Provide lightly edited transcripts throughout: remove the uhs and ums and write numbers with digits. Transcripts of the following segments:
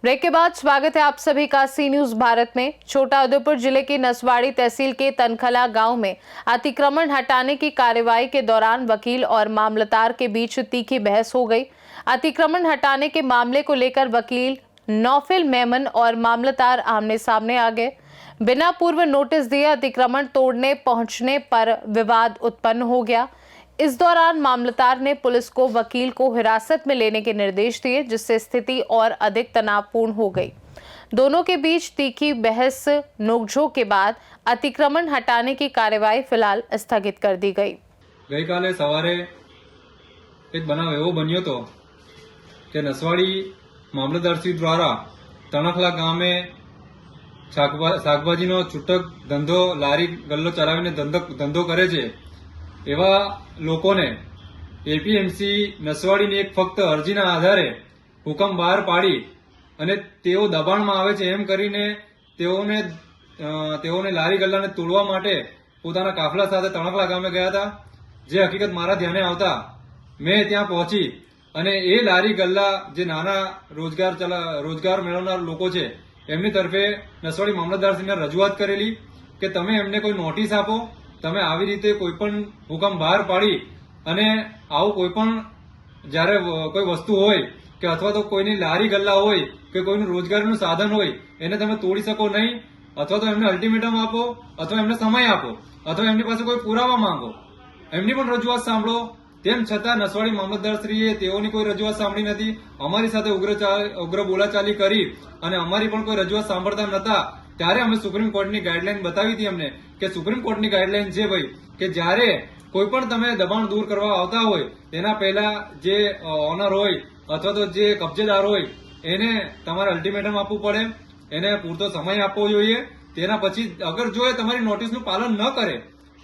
Break के बाद स्वागत है आप सभी का सी न्यूज भारत में। छोटाउदेपुर जिले के नसवाड़ी तहसील के तनखला गांव में अतिक्रमण हटाने की कार्रवाई के दौरान वकील और मामलतदार के बीच तीखी बहस हो गई। अतिक्रमण हटाने के मामले को लेकर वकील नौफिल मेमन और मामलतदार आमने सामने आ गए। बिना पूर्व नोटिस दिए अतिक्रमण तोड़ने पहुंचने पर विवाद उत्पन्न हो गया। इस दौरान मामलतदार ने पुलिस को वकील को हिरासत में लेने के निर्देश दिए, जिससे स्थिति और अधिक तनावपूर्ण हो गई। दोनों के बीच तीखी बहस नोकझोंक के बाद अतिक्रमण हटाने की कार्यवाही फिलहाल स्थगित कर दी गई। गई काले सवारे एक बनाव एवो बन्यो तो कि नसवाड़ी मामलतदारश्री द्वारा तणखला गामे शाकभाजीनो छूटक धंधो लारी गल्लो चलावीने धंधो करे छे एवा लोकोने एपीएमसी नसवाड़ीनी एक फक्त अरजीना आधारे हुकम बहार पाड़ी अने तेओ दबाणमां आवे छे एम करीने तेओने लारी गल्लाने तोड़वा माटे पोताना काफला साथे तणखला गामे गया था। जे हकीकत मारा ध्याने आवता मैं त्यां पहोंची अने ए लारी गल्ला जे नाना रोजगार मेळवनार लोको छे एमनी तरफे नसवाड़ी मामलतदारश्रीने रजूआत करेली के तमे एमने कोई नोटिस आपो, તમે આવી રીતે કોઈપણ હુકમ બહાર પાડી અને આવું કોઈપણ જ્યારે કોઈ વસ્તુ હોય કે અથવા તો કોઈની લારી ગલ્લા હોય કે કોઈનું રોજગારીનું સાધન હોય એને તમે તોડી શકો નહીં, અથવા તો એમને અલ્ટિમેટમ આપો અથવા એમને સમય આપો અથવા એમની પાસે કોઈ પુરાવા માંગો। એમની પણ રજૂઆત સાંભળો। તેમ છતાં નસવાડી મામલતદારશ્રીએ તેઓની કોઈ રજૂઆત સાંભળી નથી। અમારી સાથે ઉગ્ર બોલાચાલી કરી અને અમારી પણ કોઈ રજૂઆત સાંભળતા નતા। ત્યારે અમે સુપ્રીમ કોર્ટની ગાઈડલાઈન બતાવી હતી અમને કે સુપ્રીમ કોર્ટની ગાઈડલાઈન છે ભાઈ કે જ્યારે કોઈ પણ તમે દબાણ દૂર કરવા આવતા હોય તેના પહેલા જે ઓનર હોય અથવા તો જે કબજેદાર હોય એને તમારે અલ્ટિમેટમ આપવું પડે, એને પૂરતો સમય આપવો જોઈએ। તેના પછી અગર જો એ તમારી નોટિસનું પાલન ન કરે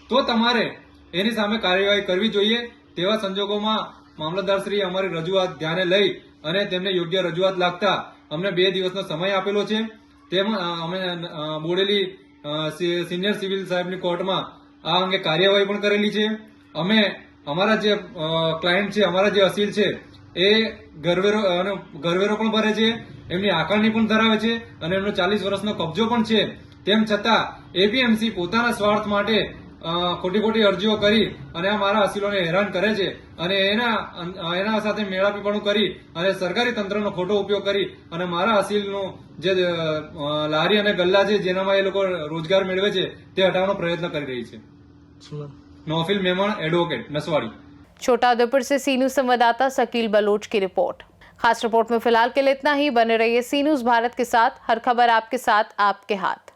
તો તમારે એની સામે કાર્યવાહી કરવી જોઈએ। તેવા સંજોગોમાં મામલતદારશ્રીએ અમારી રજૂઆત ધ્યાને લઈ અને તેમને યોગ્ય રજૂઆત લાગતા અમને 2 દિવસનો સમય આપેલો છે। તેમ અમે બોડેલી સિનિયર સિવિલ સાહેબની કોર્ટમાં આ અંગે કાર્યવાહી પણ કરેલી છે। અમે અમારા જે ક્લાયન્ટ છે, અમારા જે અસીલ છે એ ઘરવેરો પણ ભરે છે, એમની આકારણી પણ ધરાવે છે અને એમનો 40 વર્ષનો કબજો પણ છે। તેમ છતાં એપીએમસી પોતાના સ્વાર્થ માટે ખોટી અરજીઓ કરી અને આ મારા અસીલોને હેરાન કરે છે અને એના સાથે મેળાપીપણું કરી અને સરકારી તંત્રનો ખોટો ઉપયોગ કરી અને મારા અસીલનું જે લારી અને ગલ્લા છે જેનામાં એ લોકો રોજગાર મેળવે છે તે હટાવવાનો પ્રયત્ન કરી રહી છે। नौफिल मेमन, एडवोकेट, नसवाड़ी। छोटाउदेपुर से सी न्यूज संवाददाता शकील बलोच की रिपोर्ट। खास रिपोर्ट में फिलहाल के लिए इतना ही। बने रहिए सी न्यूज भारत के साथ। हर खबर आपके साथ, आपके हाथ।